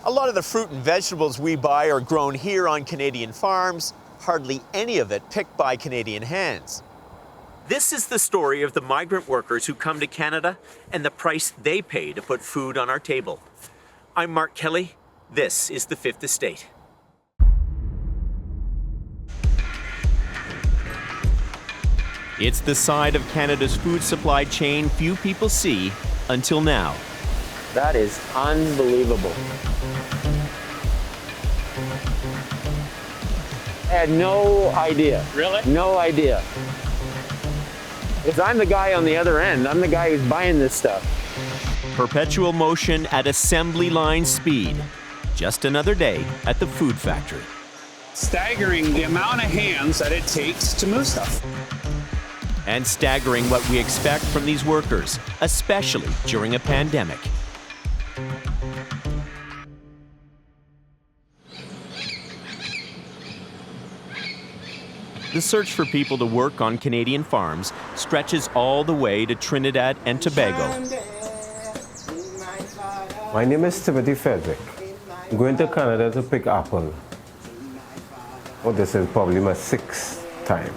A lot of the fruit and vegetables we buy are grown here on Canadian farms, hardly any of it picked by Canadian hands. This is the story of the migrant workers who come to Canada and the price they pay to put food on our table. I'm Mark Kelley. This is the Fifth Estate. It's the side of Canada's food supply chain few people see until now. That is unbelievable. I had no idea. Really? No idea. Because I'm the guy on the other end. I'm the guy who's buying this stuff. Perpetual motion at assembly line speed. Just another day at the food factory. Staggering the amount of hands that it takes to move stuff. And staggering what we expect from these workers, especially during a pandemic. The search for people to work on Canadian farms stretches all the way to Trinidad and Tobago. My name is Frederick. I'm going to Canada to pick apple. Oh, this is probably my 6th time.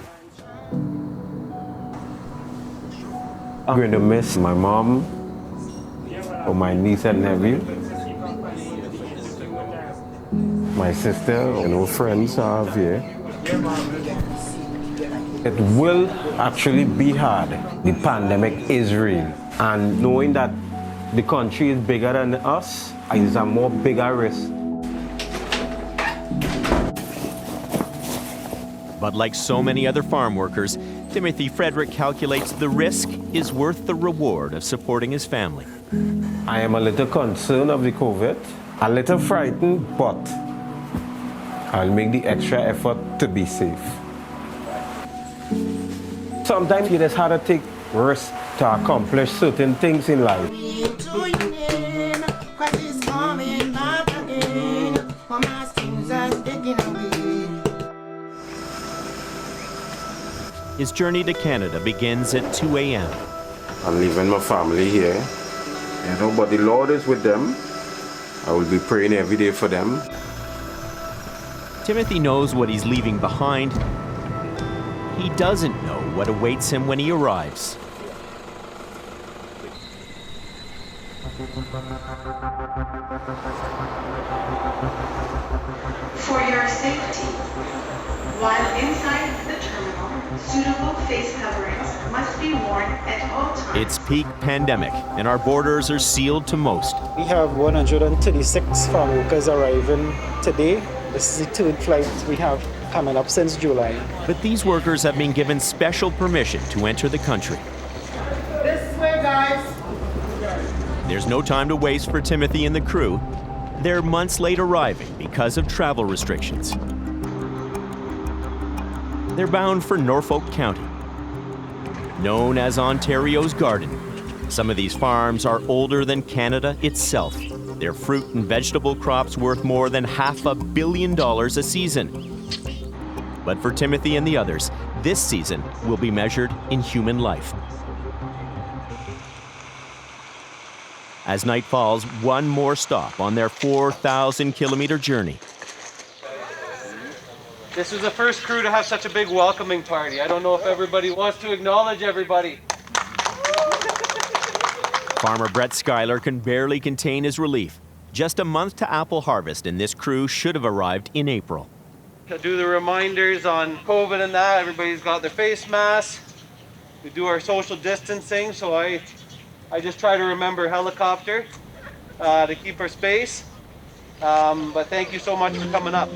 I'm going to miss my mom or my niece and nephew, my sister and friends are here. It will actually be hard. The pandemic is real. And knowing that the country is bigger than us is a more bigger risk. But like so many other farm workers, Frederick calculates the risk is worth the reward of supporting his family. I am a little concerned of the COVID, a little frightened, but I'll make the extra effort to be safe. Sometimes you just have to take risks to accomplish certain things in life. His journey to Canada begins at 2 a.m. I'm leaving my family here, but the Lord is with them. I will be praying every day for them. Timothy knows what he's leaving behind. He doesn't know what awaits him when he arrives. For your safety, while inside the terminal, suitable face coverings must be worn at all times. It's peak pandemic, and our borders are sealed to most. We have 136 farm workers arriving today. This is the 3rd flight we have coming up since July. But these workers have been given special permission to enter the country. This way, guys. There's no time to waste for Timothy and the crew. They're months late arriving because of travel restrictions. They're bound for Norfolk County, known as Ontario's Garden. Some of these farms are older than Canada itself. Their fruit and vegetable crops worth more than $500 million a season. But for Timothy and the others, this season will be measured in human life. As night falls, one more stop on their 4,000-kilometer journey. This was the first crew to have such a big welcoming party. I don't know if everybody wants to acknowledge everybody. Farmer Brett Schuyler can barely contain his relief. Just a month to apple harvest, and this crew should have arrived in April. To do the reminders on COVID and that, everybody's got their face masks. We do our social distancing, so I just try to remember helicopter to keep our space. But thank you so much for coming up.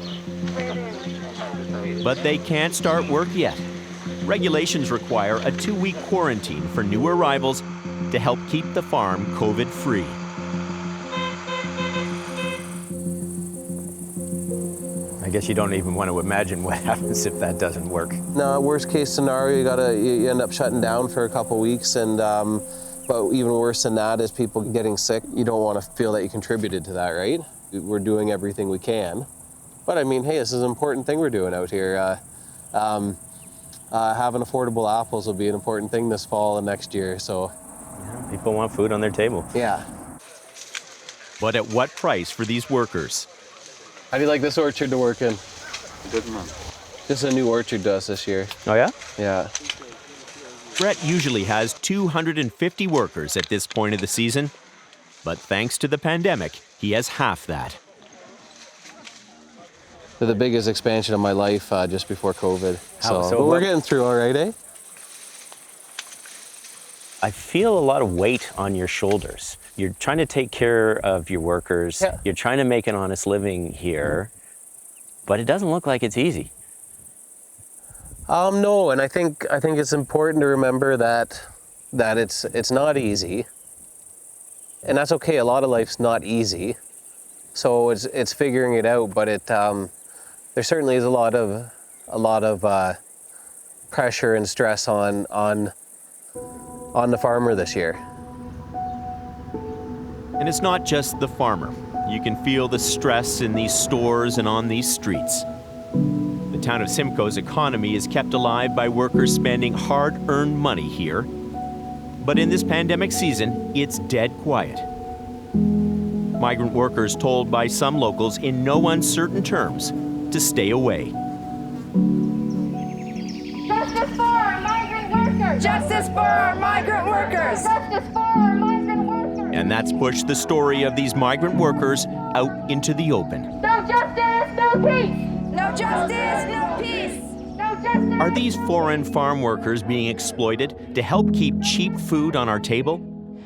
But they can't start work yet. Regulations require a 2-week quarantine for new arrivals to help keep the farm COVID-free. I guess you don't even want to imagine what happens if that doesn't work. No, worst case scenario, you end up shutting down for a couple weeks, and but even worse than that is people getting sick. You don't want to feel that you contributed to that, right? We're doing everything we can. But I mean, hey, this is an important thing we're doing out here. Having affordable apples will be an important thing this fall and next year, so. People want food on their table. Yeah. But at what price for these workers? How do you like this orchard to work in? Good man. This is a new orchard to us this year. Oh, yeah? Yeah. Brett usually has 250 workers at this point of the season, but thanks to the pandemic, he has half that. They're the biggest expansion of my life just before COVID. So But we're getting through all right, eh? I feel a lot of weight on your shoulders. You're trying to take care of your workers. Yeah. You're trying to make an honest living here, but it doesn't look like it's easy. No, and I think it's important to remember that it's not easy, and that's okay. A lot of life's not easy, so it's figuring it out. But there certainly is a lot of pressure and stress on the farmer this year. And it's not just the farmer. You can feel the stress in these stores and on these streets. The town of Simcoe's economy is kept alive by workers spending hard-earned money here. But in this pandemic season, it's dead quiet. Migrant workers told by some locals in no uncertain terms to stay away. Justice for our migrant workers! Justice for our migrant workers! Justice for our migrant workers! And that's pushed the story of these migrant workers out into the open. No justice, no peace! No justice, no peace! No justice! Are these foreign farm workers being exploited to help keep cheap food on our table?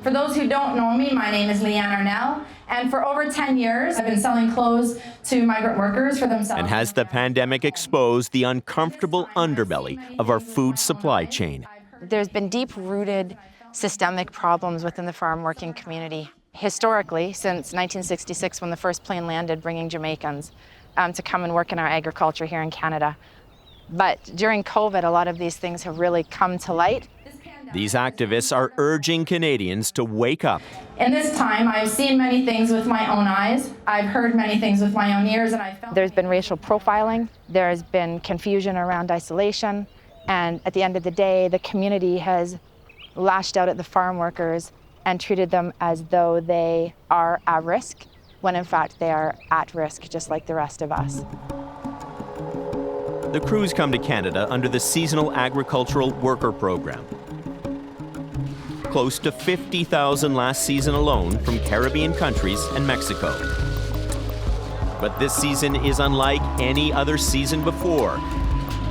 For those who don't know me, my name is Leanne Arnell, and for over 10 years, I've been selling clothes to migrant workers for themselves. And has the pandemic exposed the uncomfortable underbelly of our food supply chain? There's been deep-rooted systemic problems within the farm working community. Historically, since 1966, when the first plane landed bringing Jamaicans to come and work in our agriculture here in Canada. But during COVID, a lot of these things have really come to light. These activists are urging Canadians to wake up. In this time, I've seen many things with my own eyes. I've heard many things with my own ears, and I felt... There's been racial profiling. There's been confusion around isolation. And at the end of the day, the community has lashed out at the farm workers and treated them as though they are at risk, when in fact they are at risk just like the rest of us. The crews come to Canada under the Seasonal Agricultural Worker Program. Close to 50,000 last season alone from Caribbean countries and Mexico. But this season is unlike any other season before,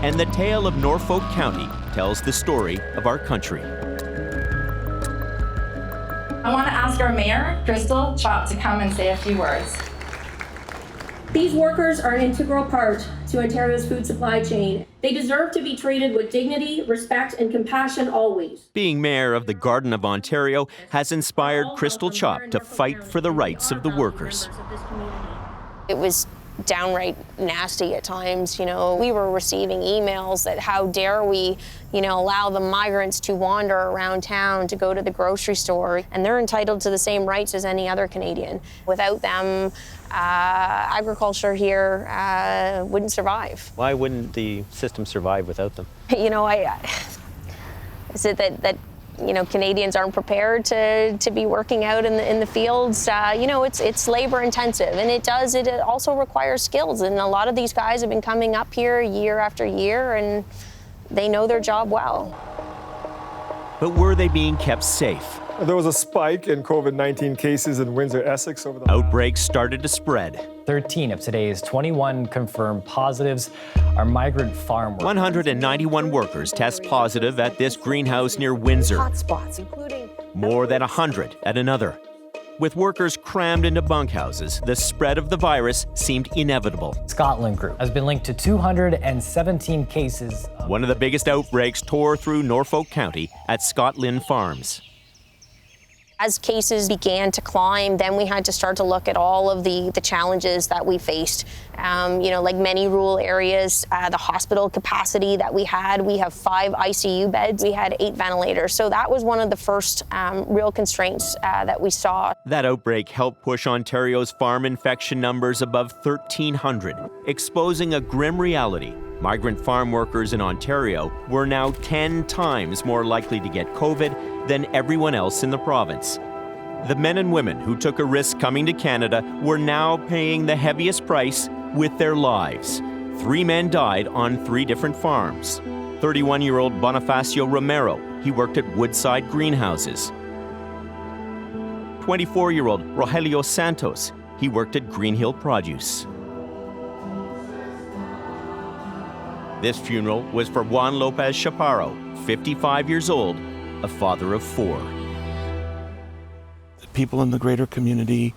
and the tale of Norfolk County tells the story of our country. I want to ask our mayor, Crystal Chop, to come and say a few words. These workers are an integral part to Ontario's food supply chain. They deserve to be treated with dignity, respect, and compassion always. Being mayor of the Garden of Ontario has inspired Crystal Chop to fight for the rights of the workers. It was downright nasty at times. You know, we were receiving emails that how dare we, allow the migrants to wander around town to go to the grocery store, and they're entitled to the same rights as any other Canadian. Without them, agriculture here wouldn't survive. Why wouldn't the system survive without them? Is it that Canadians aren't prepared to be working out in the fields? It's labor intensive, and it also requires skills. And a lot of these guys have been coming up here year after year, and they know their job well. But were they being kept safe? There was a spike in COVID-19 cases in Windsor, Essex over the... Outbreaks started to spread. 13 of today's 21 confirmed positives are migrant farm workers. 191 workers test positive at this greenhouse near Windsor. Hotspots, including... More than 100 at another. With workers crammed into bunkhouses, the spread of the virus seemed inevitable. Scotland Group has been linked to 217 cases. One of the biggest outbreaks tore through Norfolk County at Scotland Farms. As cases began to climb, then we had to start to look at all of the challenges that we faced. Like many rural areas, the hospital capacity that we have 5 ICU beds, we had 8 ventilators. So that was one of the first real constraints that we saw. That outbreak helped push Ontario's farm infection numbers above 1,300, exposing a grim reality. Migrant farm workers in Ontario were now 10 times more likely to get COVID than everyone else in the province. The men and women who took a risk coming to Canada were now paying the heaviest price with their lives. 3 men died on 3 different farms. 31-year-old Bonifacio Romero, he worked at Woodside Greenhouses. 24-year-old Rogelio Santos, he worked at Green Hill Produce. This funeral was for Juan Lopez Chaparro, 55 years old, a father of 4. The people in the greater community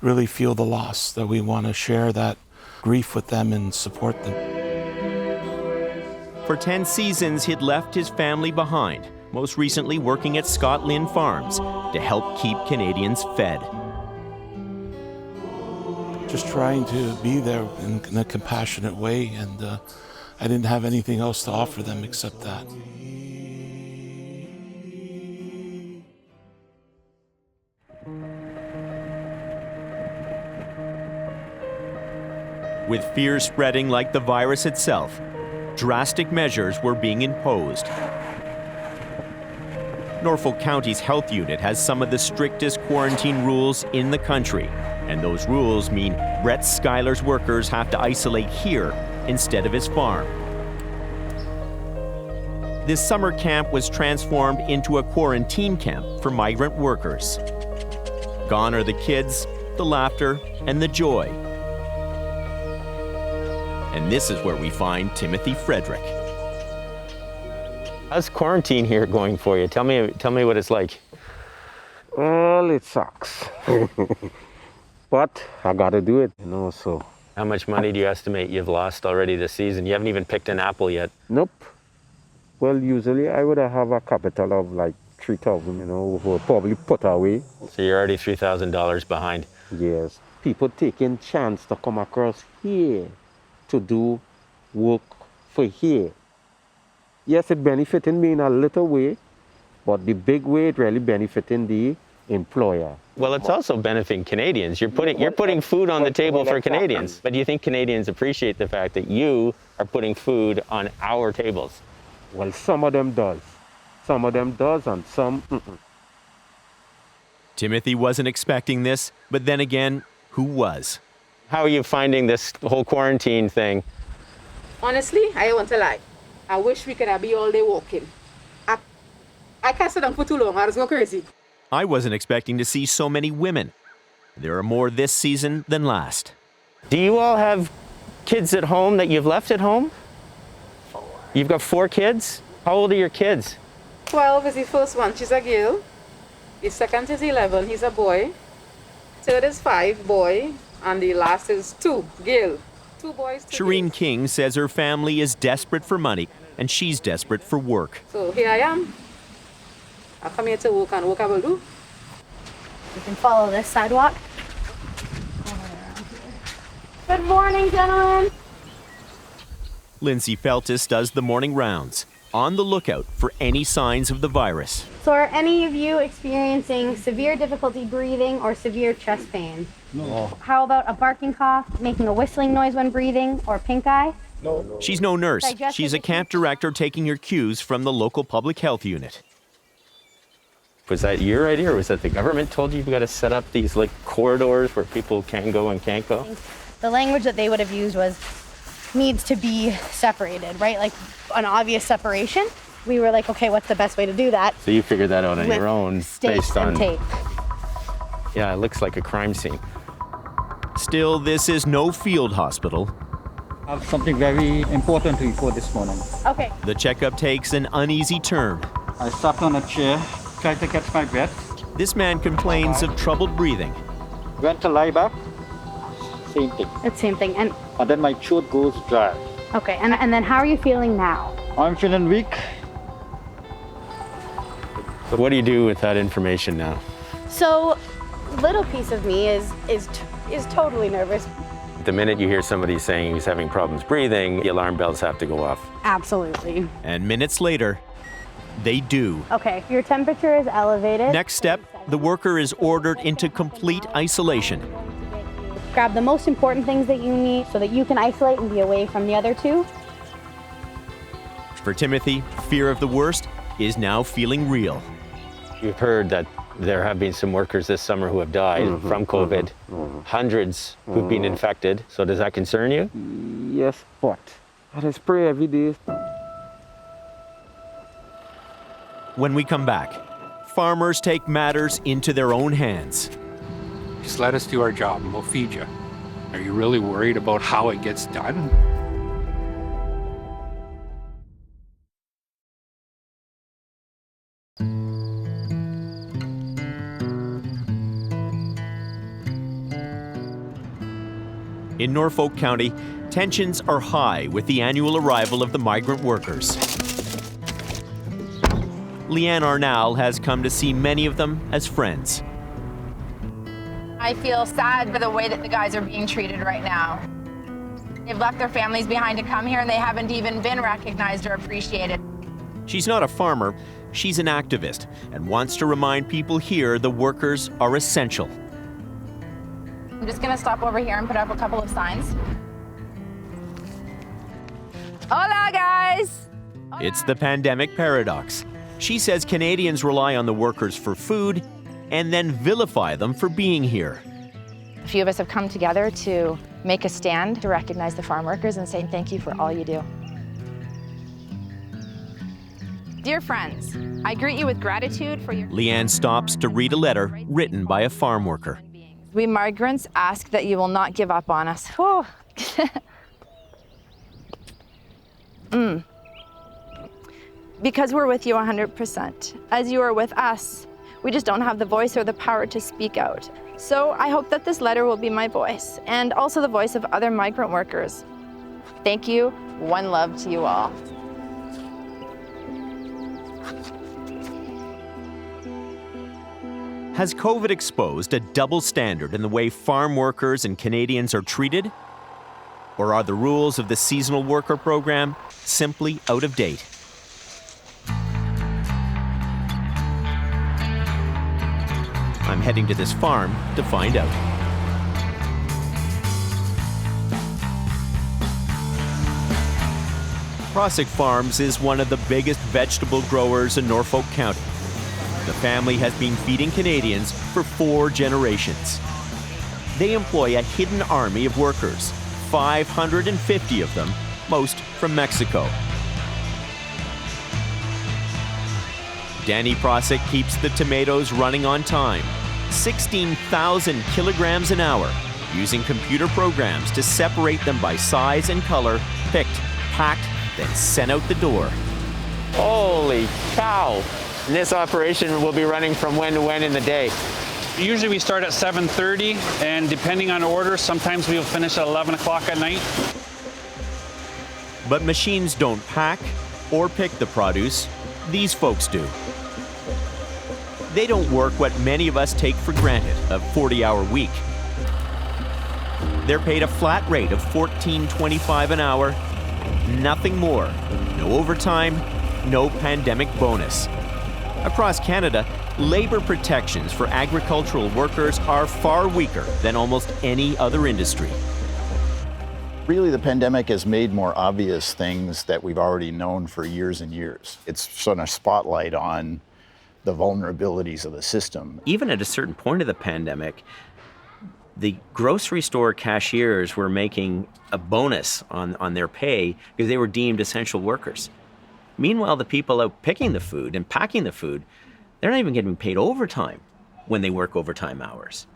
really feel the loss, that we want to share that grief with them and support them. For 10 seasons, he'd left his family behind, most recently working at Scott Lynn Farms to help keep Canadians fed. Just trying to be there in a compassionate way, and I didn't have anything else to offer them except that. With fear spreading like the virus itself, drastic measures were being imposed. Norfolk County's health unit has some of the strictest quarantine rules in the country, and those rules mean Brett Schuyler's workers have to isolate here instead of his farm. This summer camp was transformed into a quarantine camp for migrant workers. Gone are the kids, the laughter, and the joy. And this is where we find Timothy Frederick. How's quarantine here going for you? Tell me what it's like. Well, it sucks. But I gotta do it, so. How much money do you estimate you've lost already this season? You haven't even picked an apple yet. Nope. Well, usually I would have a capital of like 3,000, we'll probably put away. So you're already $3,000 behind. Yes. People taking chance to come across here to do work for here. Yes, it benefiting me in a little way, but the big way it really benefiting the employer. Well, it's also benefiting Canadians. You're putting food on the table for Canadians. But do you think Canadians appreciate the fact that you are putting food on our tables? Well, some of them does. Some of them does, and some Timothy wasn't expecting this, but then again, who was? How are you finding this whole quarantine thing? Honestly, I don't want to lie. I wish we could have be all day walking. I can't sit down for too long. I was going crazy. I wasn't expecting to see so many women. There are more this season than last. Do you all have kids at home that you've left at home? 4. You've got 4 kids? How old are your kids? 12 is the first one. She's a girl. The second is 11. He's a boy. Third is 5, boy. And the last is 2, girl. 2 boys, 2 Shireen girls. King says her family is desperate for money, and she's desperate for work. So here I am. I come here to work, and work I will do. You can follow this sidewalk. Good morning, gentlemen. Lindsay Feltis does the morning rounds, on the lookout for any signs of the virus. So are any of you experiencing severe difficulty breathing or severe chest pain? No. How about a barking cough, making a whistling noise when breathing, or pink eye? No. She's no nurse. She's a camp director taking her cues from the local public health unit. Was that your idea, or was that the government told you you've got to set up these like corridors where people can go and can't go? The language that they would have used was needs to be separated, right? Like an obvious separation. We were like, okay, what's the best way to do that? So you figured that out on your own based on tape. Yeah, it looks like a crime scene. Still, this is no field hospital. I have something very important to report this morning. Okay. The checkup takes an uneasy turn. I sat on a chair, tried to catch my breath. This man complains of troubled breathing. Went to lie back, same thing. It's same thing. And then my throat goes dry. okay, and then how are you feeling now? I'm feeling weak. But what do you do with that information now? So, little piece of me is totally nervous. The minute you hear somebody saying he's having problems breathing, the alarm bells have to go off. Absolutely. And minutes later, they do. Okay, your temperature is elevated. Next step, the worker is ordered into complete isolation. Grab the most important things that you need so that you can isolate and be away from the other 2. For Timothy, fear of the worst is now feeling real. You've heard that There have been some workers this summer who have died from COVID, hundreds who've been infected. So does that concern you? Yes, but I spray every day. When we come back, farmers take matters into their own hands. Just let us do our job and we'll feed you. Are you really worried about how it gets done? In Norfolk County, tensions are high with the annual arrival of the migrant workers. Leanne Arnall has come to see many of them as friends. I feel sad for the way that the guys are being treated right now. They've left their families behind to come here and they haven't even been recognized or appreciated. She's not a farmer, she's an activist and wants to remind people here the workers are essential. I'm just gonna stop over here and put up a couple of signs. Hola, guys! It's the pandemic paradox. She says Canadians rely on the workers for food and then vilify them for being here. A few of us have come together to make a stand to recognize the farm workers and say thank you for all you do. Dear friends, I greet you with gratitude for your... Leanne stops to read a letter written by a farm worker. We migrants ask that you will not give up on us. Oh. Because we're with you 100%. As you are with us, we just don't have the voice or the power to speak out. So I hope that this letter will be my voice, and also the voice of other migrant workers. Thank you. One love to you all. Has COVID exposed a double standard in the way farm workers and Canadians are treated? Or are the rules of the seasonal worker program simply out of date? I'm heading to this farm to find out. Provocative Farms is one of the biggest vegetable growers in Norfolk County. The family has been feeding Canadians for 4 generations. They employ a hidden army of workers, 550 of them, most from Mexico. Danny Provocative keeps the tomatoes running on time, 16,000 kilograms an hour, using computer programs to separate them by size and color, picked, packed, then sent out the door. Holy cow! And this operation will be running from when to when in the day? Usually we start at 7:30, and depending on orders, sometimes we'll finish at 11 o'clock at night. But machines don't pack or pick the produce. These folks do. They don't work what many of us take for granted, a 40-hour week. They're paid a flat rate of $14.25 an hour, nothing more. No overtime, no pandemic bonus. Across Canada, labor protections for agricultural workers are far weaker than almost any other industry. Really, the pandemic has made more obvious things that we've already known for years and years. It's shone a spotlight on the vulnerabilities of the system. Even at a certain point of the pandemic, the grocery store cashiers were making a bonus on their pay because they were deemed essential workers. Meanwhile, the people out picking the food and packing the food, they're not even getting paid overtime when they work overtime hours.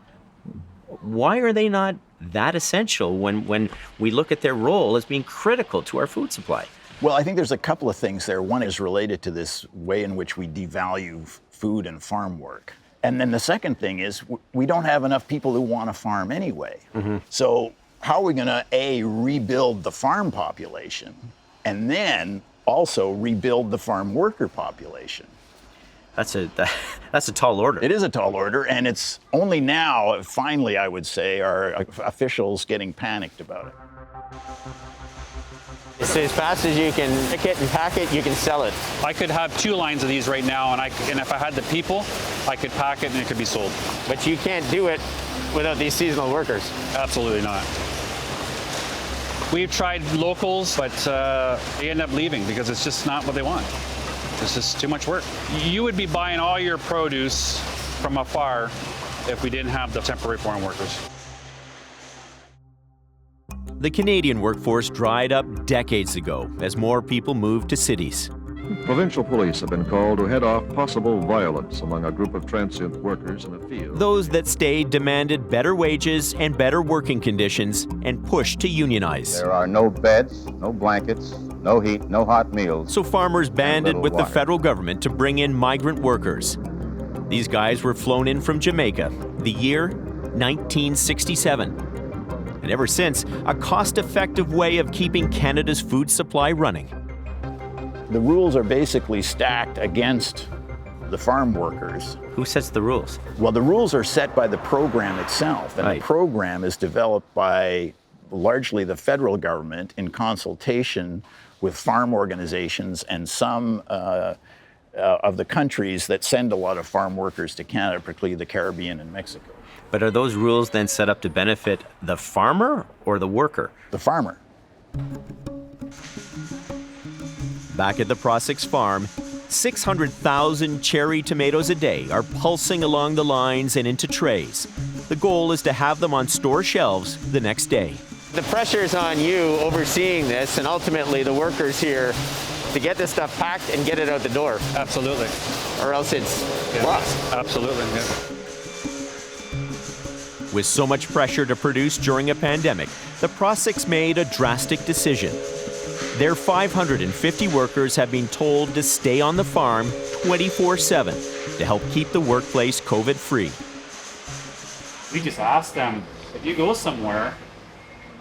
Why are they not that essential when we look at their role as being critical to our food supply? Well, I think there's a couple of things there. One is related to this way in which we devalue food and farm work. And then the second thing is we don't have enough people who want to farm anyway. So how are we going to, A, rebuild the farm population, and then also rebuild the farm worker population? That's a tall order. It is a tall order, and it's only now, finally, I would say, are officials getting panicked about it. So as fast as you can pick it and pack it, you can sell it. I could have 2 lines of these right now, and if I had the people, I could pack it and it could be sold. But you can't do it without these seasonal workers. Absolutely not. We've tried locals, but they end up leaving because it's just not what they want. It's just too much work. You would be buying all your produce from afar if we didn't have the temporary farm workers. The Canadian workforce dried up decades ago as more people moved to cities. Provincial police have been called to head off possible violence among a group of transient workers in a field. Those that stayed demanded better wages and better working conditions and pushed to unionize. There are no beds, no blankets, no heat, no hot meals. So farmers banded with the federal government to bring in migrant workers. These guys were flown in from Jamaica, the year 1967. And ever since, a cost-effective way of keeping Canada's food supply running. The rules are basically stacked against the farm workers. Who sets the rules? Well, the rules are set by the program itself, and the program is developed by largely the federal government in consultation with farm organizations and some of the countries that send a lot of farm workers to Canada, particularly the Caribbean and Mexico. But are those rules then set up to benefit the farmer or the worker? The farmer. Back at the Prosix farm, 600,000 cherry tomatoes a day are pulsing along the lines and into trays. The goal is to have them on store shelves the next day. The pressure's on you overseeing this and ultimately the workers here to get this stuff packed and get it out the door. Absolutely. Or else it's lost. Absolutely, yeah. With so much pressure to produce during a pandemic, the Prosix made a drastic decision. Their 550 workers have been told to stay on the farm 24/7 to help keep the workplace COVID-free. We just asked them, if you go somewhere,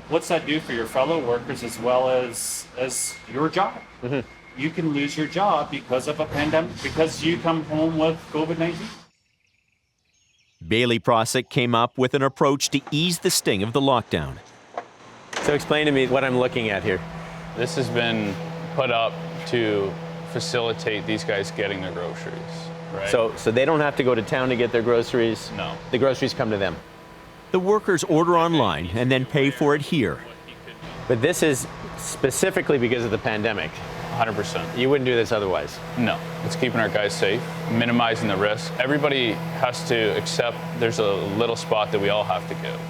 what's that do for your fellow workers as well as your job? Mm-hmm. You can lose your job because of a pandemic, because you come home with COVID-19. Bailey Prosix came up with an approach to ease the sting of the lockdown. So explain to me what I'm looking at here. This has been put up to facilitate these guys getting their groceries, right? So they don't have to go to town to get their groceries? No. The groceries come to them? The workers order online and then pay for it here. But this is specifically because of the pandemic? 100%. You wouldn't do this otherwise? No. It's keeping our guys safe, minimizing the risk. Everybody has to accept there's a little spot that we all have to give.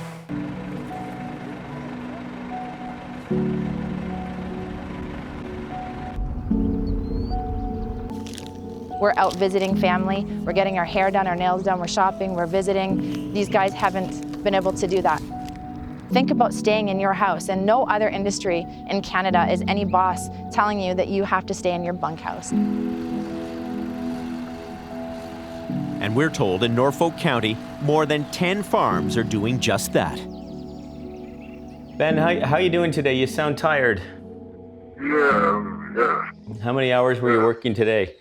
We're out visiting family, we're getting our hair done, our nails done, we're shopping, we're visiting. These guys haven't been able to do that. Think about staying in your house, and no other industry in Canada is any boss telling you that you have to stay in your bunkhouse. And we're told in Norfolk County, more than 10 farms are doing just that. Ben, how you doing today? You sound tired. Yeah. How many hours were you working today?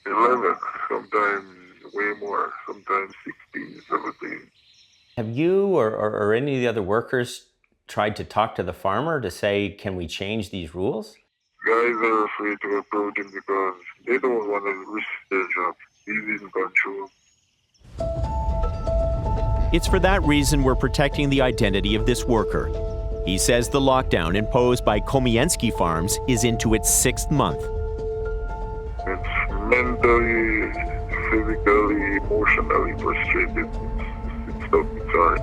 11, sometimes way more, sometimes 16, 17. Have you or any of the other workers tried to talk to the farmer to say, can we change these rules? Guys are afraid to approach him because they don't want to risk their job. He's in control. It's for that reason we're protecting the identity of this worker. He says the lockdown imposed by Komienski Farms is into its 6th month. It's mentally, physically, emotionally frustrated. It's hard.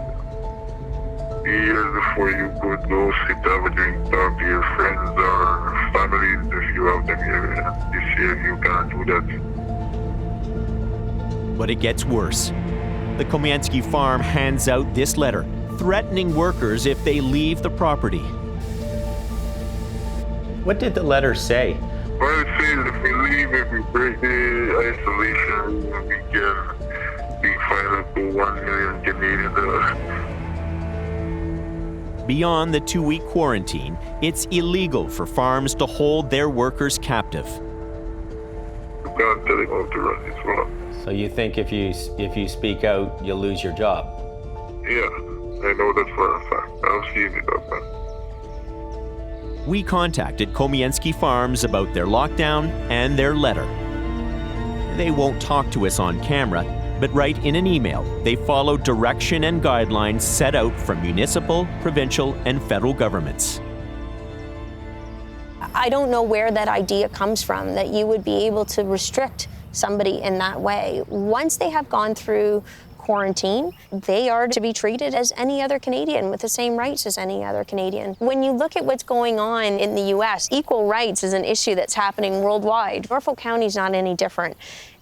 Years before you could go sit, have a drink, talk to your friends or families if you have them here. This year you can't do that. But it gets worse. The Komienski farm hands out this letter, threatening workers if they leave the property. What did the letter say? Well, it says if we leave, if we break the isolation, we can be fined up to $1 million Canadian dollars. Beyond the 2-week quarantine, it's illegal for farms to hold their workers captive. You can't tell him how to run his farm. So you think if you speak out, you'll lose your job? Yeah, I know that for a fact. I've seen it happen. We contacted Komienski Farms about their lockdown and their letter. They won't talk to us on camera, but write in an email they follow direction and guidelines set out from municipal, provincial, and federal governments. I don't know where that idea comes from, that you would be able to restrict somebody in that way. Once they have gone through quarantine, they are to be treated as any other Canadian with the same rights as any other Canadian. When you look at what's going on in the US, equal rights is an issue that's happening worldwide. Norfolk County is not any different.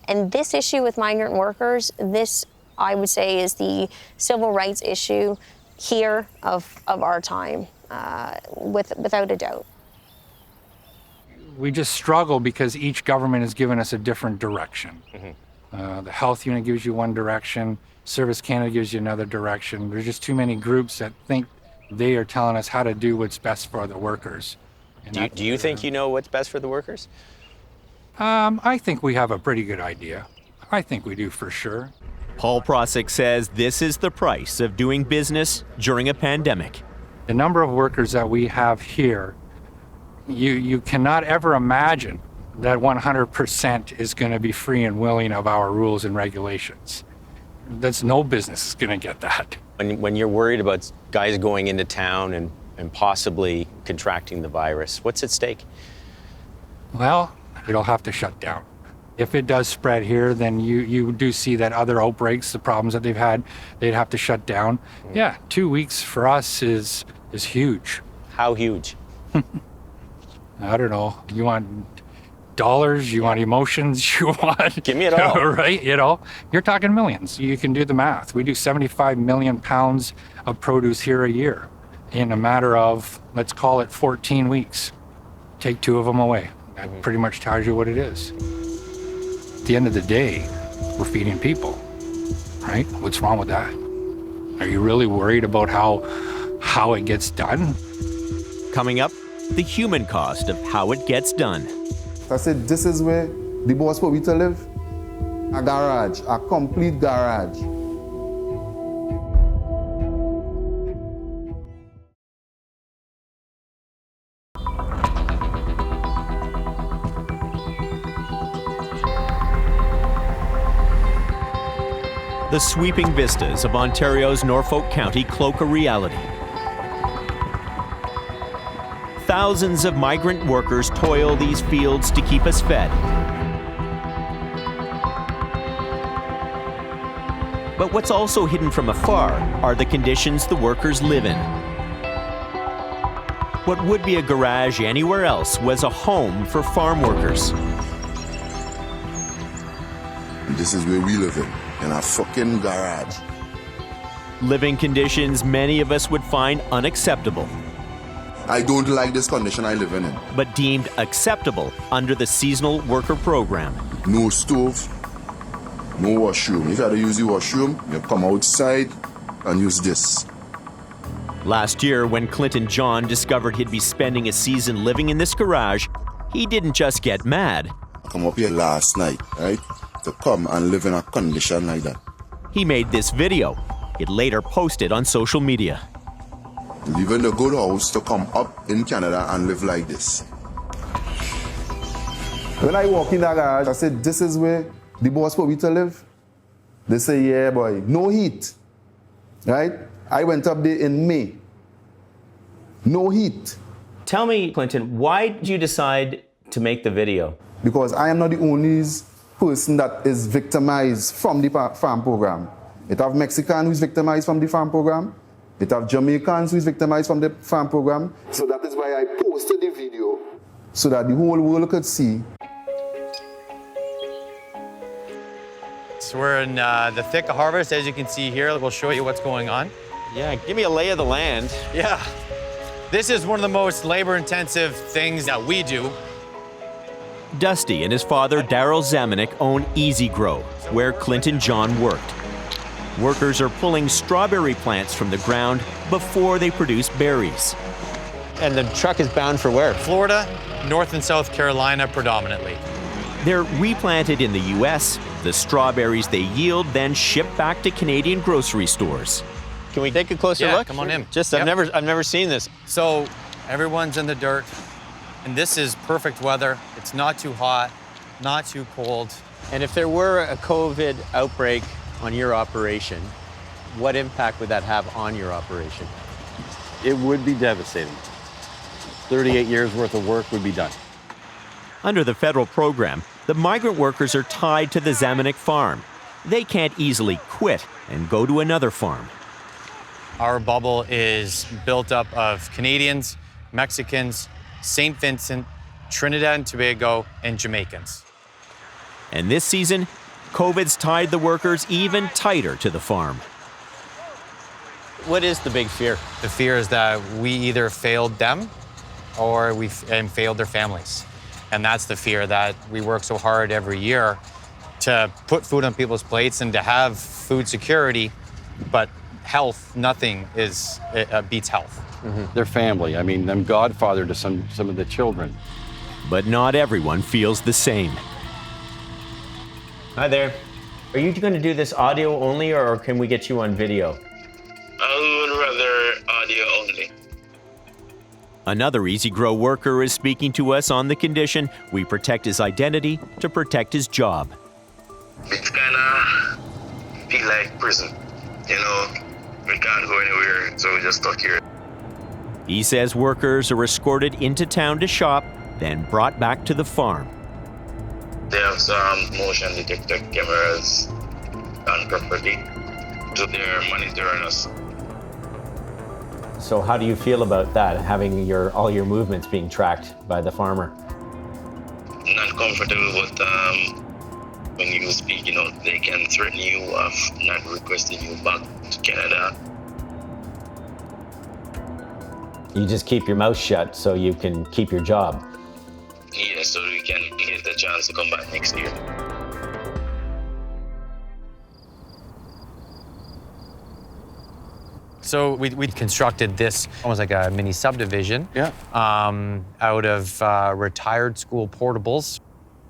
And this issue with migrant workers, this, I would say, is the civil rights issue here of our time, without a doubt. We just struggle because each government has given us a different direction. The health unit gives you one direction, Service Canada gives you another direction. There's just too many groups that think they are telling us how to do what's best for the workers. Do you think you know what's best for the workers? I think we have a pretty good idea. I think we do for sure. Paul Prosick says this is the price of doing business during a pandemic. The number of workers that we have here, you cannot ever imagine that 100% is going to be free and willing of our rules and regulations. That's no business is going to get that. When you're worried about guys going into town and possibly contracting the virus, what's at stake? Well, it'll have to shut down. If it does spread here, then you do see that other outbreaks, the problems that they've had, they'd have to shut down. Yeah, 2 weeks for us is huge. How huge? I don't know. You want dollars, you want emotions, you want... Give me it all. Right, you're talking millions. You can do the math. We do 75 million pounds of produce here a year in a matter of, let's call it 14 weeks. Take 2 of them away. That pretty much tells you what it is. At the end of the day, we're feeding people, right? What's wrong with that? Are you really worried about how it gets done? Coming up, the human cost of how it gets done. I said, this is where the boss for we to live. A garage, a complete garage. The sweeping vistas of Ontario's Norfolk County cloak a reality. Thousands of migrant workers toil these fields to keep us fed. But what's also hidden from afar are the conditions the workers live in. What would be a garage anywhere else was a home for farm workers. This is where we live in a fucking garage. Living conditions many of us would find unacceptable. I don't like this condition I live in. But deemed acceptable under the seasonal worker program. No stove, no washroom. If you had to use the washroom, you come outside and use this. Last year, when Clinton John discovered he'd be spending a season living in this garage, he didn't just get mad. I come up here last night, right, to come and live in a condition like that. He made this video. It later posted on social media. Leaving the good house to come up in Canada and live like this. When I walk in that garage, I said, this is where the boss for we to live. They say, yeah, boy, no heat, right? I went up there in May. No heat. Tell me, Clinton, why did you decide to make the video? Because I am not the only person that is victimized from the farm program. It have Mexicans who is victimized from the farm program. It have Jamaicans who is victimized from the farm program. So that is why I posted the video, so that the whole world could see. So we're in the thick of harvest, as you can see here. We'll show you what's going on. Yeah, give me a lay of the land. Yeah. This is one of the most labor-intensive things that we do. Dusty and his father, Daryl Zamanek, own Easy Grow, where Clinton John worked. Workers are pulling strawberry plants from the ground before they produce berries. And the truck is bound for where? Florida, North and South Carolina predominantly. They're replanted in the U.S. The strawberries they yield then ship back to Canadian grocery stores. Can we take a closer look? Come on in. I've never seen this. So everyone's in the dirt, and this is perfect weather. It's not too hot, not too cold. And if there were a COVID outbreak on your operation, what impact would that have on your operation? It would be devastating. 38 years worth of work would be done. Under the federal program, The migrant workers are tied to the Zamenhof farm. They can't easily quit and go to another farm. Our bubble is built up of Canadians, Mexicans, St. Vincent, Trinidad and Tobago, and Jamaicans. And this season, COVID's tied the workers even tighter to the farm. What is the big fear? The fear is that we either failed them or we failed their families. And that's the fear, that we work so hard every year to put food on people's plates and to have food security, but health, nothing beats health. Their family, I mean, I'm godfather to some of the children. But not everyone feels the same. Hi there. Are you going to do this audio only, or can we get you on video? I would rather audio only. Another Easy Grow worker is speaking to us on the condition we protect his identity to protect his job. It's kind of feel like prison, you know. We can't go anywhere, so we're just stuck here. He says workers are escorted into town to shop, then brought back to the farm. They have some motion detector cameras on property, so they're monitoring us. So how do you feel about that, having all your movements being tracked by the farmer? Not comfortable, but when you speak, you know, they can threaten you of not requesting you back to Canada. You just keep your mouth shut so you can keep your job. Yeah, so we can get the chance to come back next year. So we constructed this almost like a mini subdivision out of retired school portables.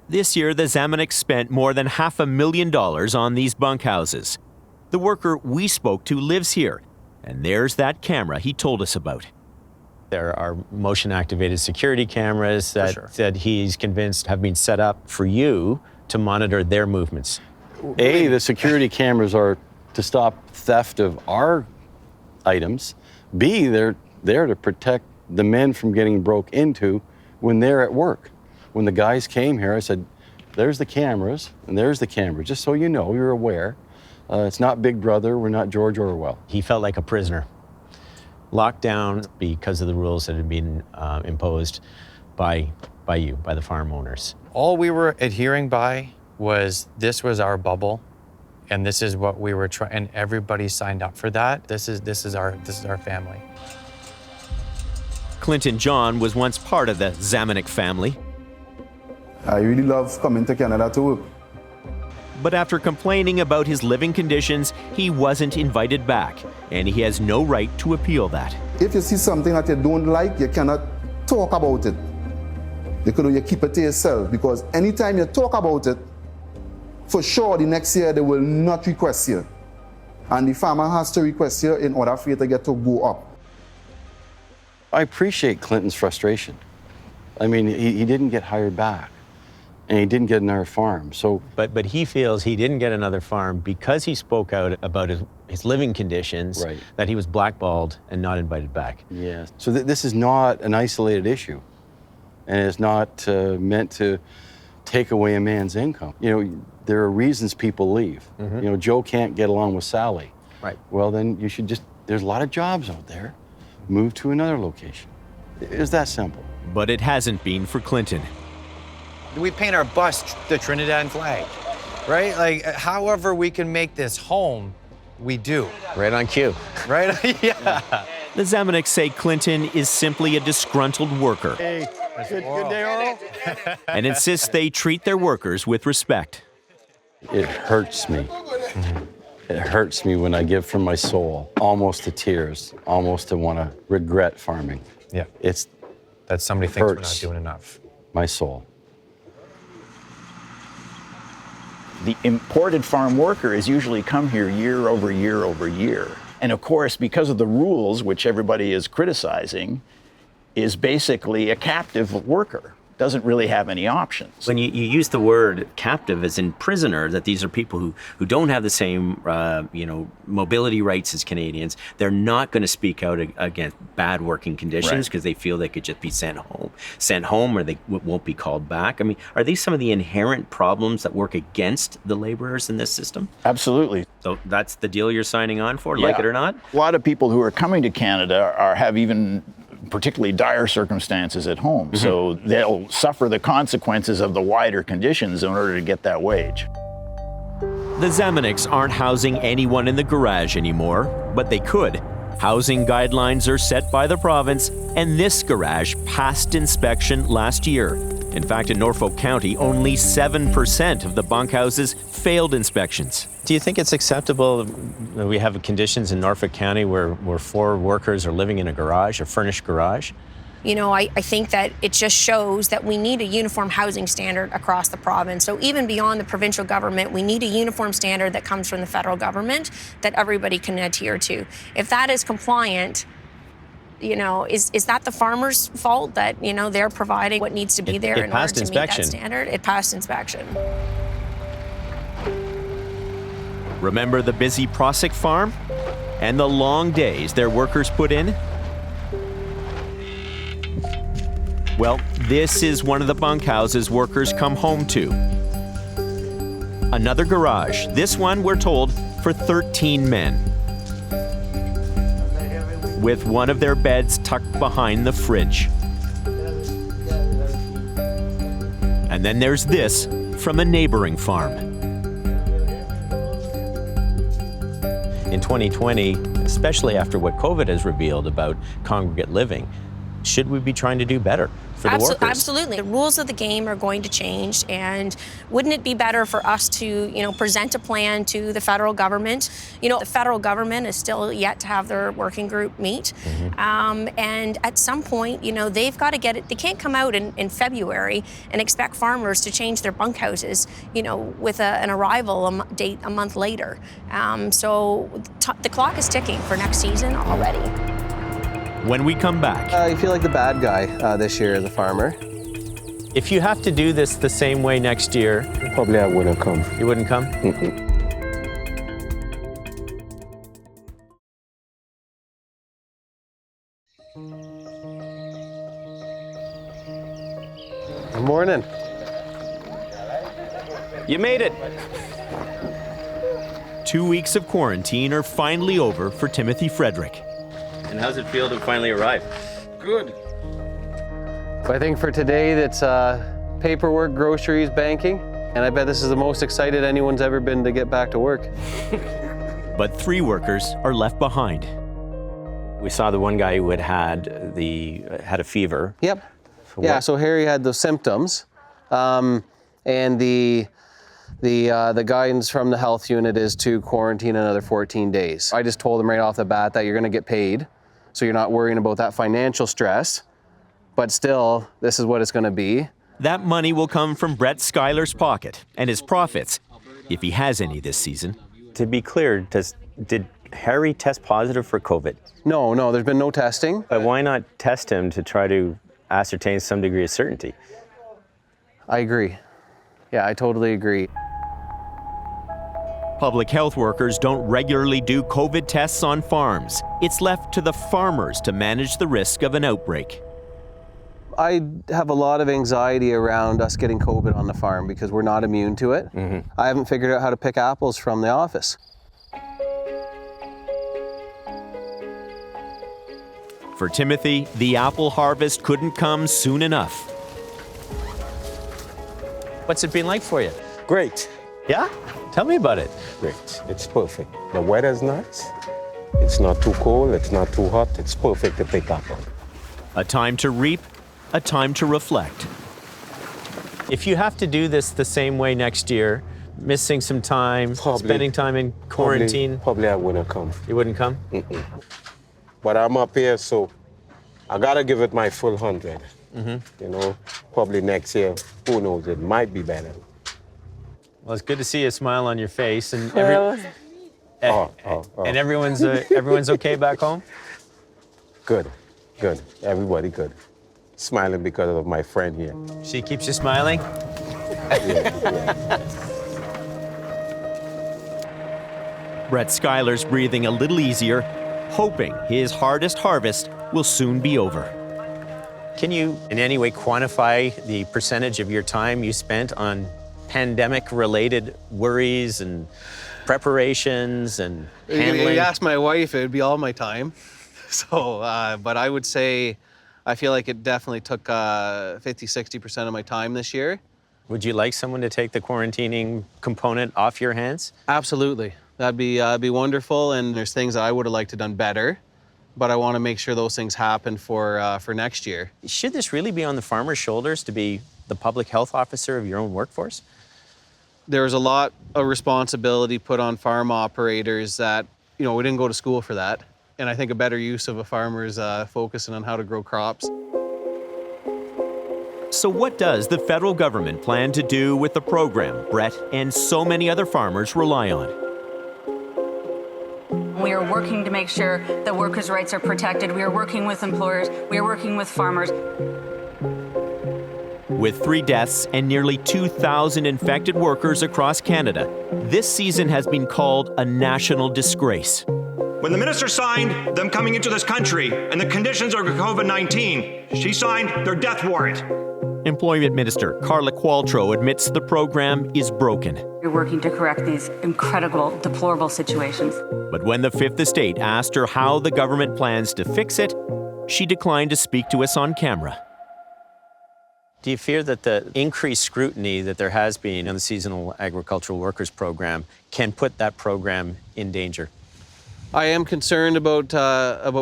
This year, the Zamenhof spent more than $500,000 on these bunkhouses. The worker we spoke to lives here, and there's that camera he told us about. There are motion-activated security cameras that he's convinced have been set up for you to monitor their movements. A, the security cameras are to stop theft of our items. B, they're there to protect the men from getting broke into when they're at work. When the guys came here, I said, there's the cameras, and there's the camera, just so you know, you're aware. It's not Big Brother, we're not George Orwell. He felt like a prisoner, locked down because of the rules that had been imposed by the farm owners. All we were adhering by was this was our bubble, and this is what we were trying, and everybody signed up for that. This is our family. Clinton John was once part of the Zamenhof family. I really love coming to Canada to work. But after complaining about his living conditions, he wasn't invited back, and he has no right to appeal that. If you see something that you don't like, you cannot talk about it. You keep it to yourself, because anytime you talk about it, for sure the next year they will not request you. And the farmer has to request you in order for you to get to go up. I appreciate Clinton's frustration. I mean, he didn't get hired back, and he didn't get another farm. So, but he feels he didn't get another farm because he spoke out about his living conditions, that he was blackballed and not invited back. Yeah. So this is not an isolated issue, and it's not meant to take away a man's income. You know, there are reasons people leave. You know, Joe can't get along with Sally. Right. Well, then you should there's a lot of jobs out there. Move to another location. It's that simple. But it hasn't been for Clinton. We paint our bus the Trinidad flag, right? Like, however we can make this home, we do. Right on cue. Right? Yeah. The Zamenhof say Clinton is simply a disgruntled worker. Hey, good day, Earl. And insists they treat their workers with respect. It hurts me. It hurts me when I give from my soul, almost to tears, almost to want to regret farming. Yeah. That somebody thinks we're not doing enough. My soul. The imported farm worker has usually come here year over year over year. And of course, because of the rules, which everybody is criticizing, is basically a captive worker. doesn't really have any options. When you use the word captive as in prisoner, that these are people who don't have the same mobility rights as Canadians, they're not going to speak out against bad working conditions because they feel they could just be sent home or they won't be called back. I mean, are these some of the inherent problems that work against the laborers in this system? Absolutely. So that's the deal you're signing on for, like it or not? A lot of people who are coming to Canada have even particularly dire circumstances at home. So they'll suffer the consequences of the wider conditions in order to get that wage. The Zemaniks aren't housing anyone in the garage anymore, but they could. Housing guidelines are set by the province, and this garage passed inspection last year. In fact, in Norfolk County, only 7% of the bunkhouses failed inspections. Do you think it's acceptable that we have conditions in Norfolk County where 4 workers are living in a garage, a furnished garage? You know, I think that it just shows that we need a uniform housing standard across the province. So even beyond the provincial government, we need a uniform standard that comes from the federal government that everybody can adhere to. If that is compliant, you know, is that the farmer's fault that, you know, they're providing what needs to be there in order to meet that standard? It passed inspection. Remember the busy Prossick farm and the long days their workers put in? Well, this is one of the bunkhouses workers come home to. Another garage, this one, we're told, for 13 men. With one of their beds tucked behind the fridge. And then there's this from a neighboring farm. In 2020, especially after what COVID has revealed about congregate living, should we be trying to do better for the workers? Absolutely. The rules of the game are going to change, and wouldn't it be better for us to, you know, present a plan to the federal government? You know, the federal government is still yet to have their working group meet. And at some point, you know, they've got to get it. They can't come out in February and expect farmers to change their bunkhouses, you know, with an arrival date a month later. So the clock is ticking for next season already. When we come back. I feel like the bad guy this year as a farmer. If you have to do this the same way next year, probably I wouldn't come. You wouldn't come? Good morning. You made it. 2 weeks of quarantine are finally over for Timothy Frederick. And how's it feel to finally arrive? Good. I think for today, that's paperwork, groceries, banking, and I bet this is the most excited anyone's ever been to get back to work. But 3 workers are left behind. We saw the one guy who had a fever. Yep. So Harry had those symptoms, and the guidance from the health unit is to quarantine another 14 days. I just told them right off the bat that you're going to get paid, so you're not worrying about that financial stress, but still, this is what it's going to be. That money will come from Brett Schuyler's pocket and his profits, if he has any this season. To be clear, did Harry test positive for COVID? No, there's been no testing. But why not test him to try to ascertain some degree of certainty? I agree. Yeah, I totally agree. Public health workers don't regularly do COVID tests on farms. It's left to the farmers to manage the risk of an outbreak. I have a lot of anxiety around us getting COVID on the farm because we're not immune to it. I haven't figured out how to pick apples from the office. For Timothy, the apple harvest couldn't come soon enough. What's it been like for you? Great. Yeah? Tell me about it. Great. It's perfect. The weather's nice. It's not too cold. It's not too hot. It's perfect to pick apple. A time to reap, a time to reflect. If you have to do this the same way next year, missing some time, spending time in quarantine. Probably I wouldn't come. You wouldn't come? But I'm up here, so I gotta give it my full 100. You know, probably next year, who knows, it might be better. Well, it's good to see a smile on your face, and and everyone's okay back home. Good. Everybody good. smiling because of my friend here. She keeps you smiling? Brett Schuyler's breathing a little easier, hoping his hardest harvest will soon be over. Can you in any way quantify the percentage of your time you spent on pandemic-related worries and preparations and handling? You ask my wife, it would be all my time. So, but I would say, I feel like it definitely took 50-60% of my time this year. Would you like someone to take the quarantining component off your hands? Absolutely. That'd be wonderful, and there's things that I would have liked to done better, but I want to make sure those things happen for next year. Should this really be on the farmer's shoulders to be the public health officer of your own workforce? There's a lot of responsibility put on farm operators that, we didn't go to school for that. And I think a better use of a farmer is focusing on how to grow crops. So what does the federal government plan to do with the program Brett and so many other farmers rely on? We are working to make sure that workers' rights are protected. We are working with employers. We are working with farmers. With 3 deaths and nearly 2,000 infected workers across Canada, this season has been called a national disgrace. When the minister signed them coming into this country and the conditions of COVID-19, she signed their death warrant. Employment Minister Carla Qualtrough admits the program is broken. We're working to correct these incredible, deplorable situations. But when the Fifth Estate asked her how the government plans to fix it, she declined to speak to us on camera. Do you fear that the increased scrutiny that there has been on the Seasonal Agricultural Workers Program can put that program in danger? I am concerned about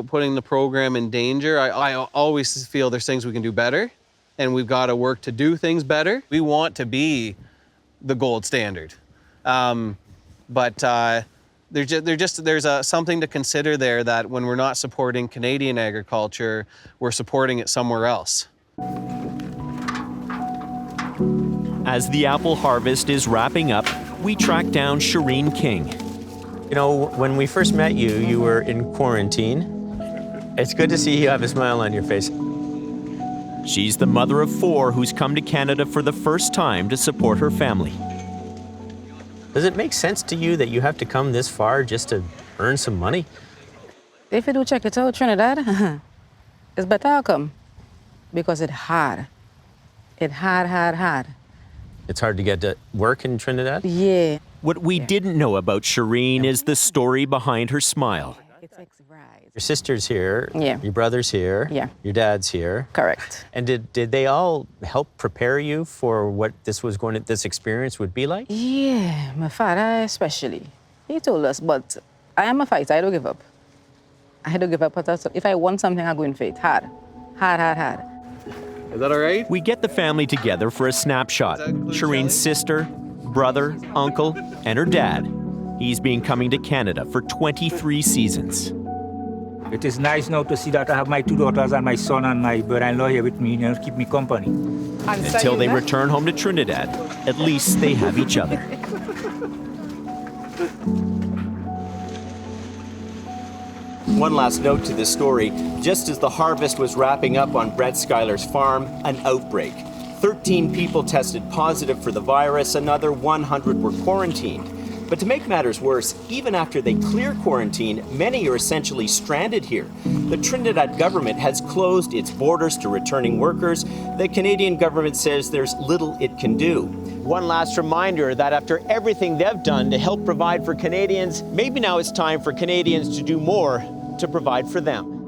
putting the program in danger. I always feel there's things we can do better, and we've got to work to do things better. We want to be the gold standard, but there's something to consider there, that when we're not supporting Canadian agriculture, we're supporting it somewhere else. As the apple harvest is wrapping up, we track down Shireen King. When we first met you, you were in quarantine. It's good to see you have a smile on your face. She's the mother of 4 who's come to Canada for the first time to support her family. Does it make sense to you that you have to come this far just to earn some money? If you do check it out, Trinidad, it's better I come, because it's hard. It's hard. It's hard to get to work in Trinidad? Yeah. What we didn't know about Shireen is the story behind her smile. Your sister's here. Yeah. Your brother's here. Yeah. Your dad's here. Correct. And did they all help prepare you for what this experience would be like? Yeah, my father especially. He told us, but I am a fighter. I don't give up. I don't give up. If I want something, I go in for it. Hard. Is that all right? We get the family together for a snapshot. Shireen's sister, brother, uncle, and her dad. He's been coming to Canada for 23 seasons. It is nice now to see that I have my 2 daughters and my son and my brother-in-law here with me, keep me company. Until they return home to Trinidad, at least they have each other. One last note to this story. Just as the harvest was wrapping up on Brett Schuyler's farm, an outbreak. 13 people tested positive for the virus, another 100 were quarantined. But to make matters worse, even after they clear quarantine, many are essentially stranded here. The Trinidad government has closed its borders to returning workers. The Canadian government says there's little it can do. One last reminder that after everything they've done to help provide for Canadians, maybe now it's time for Canadians to do more to provide for them.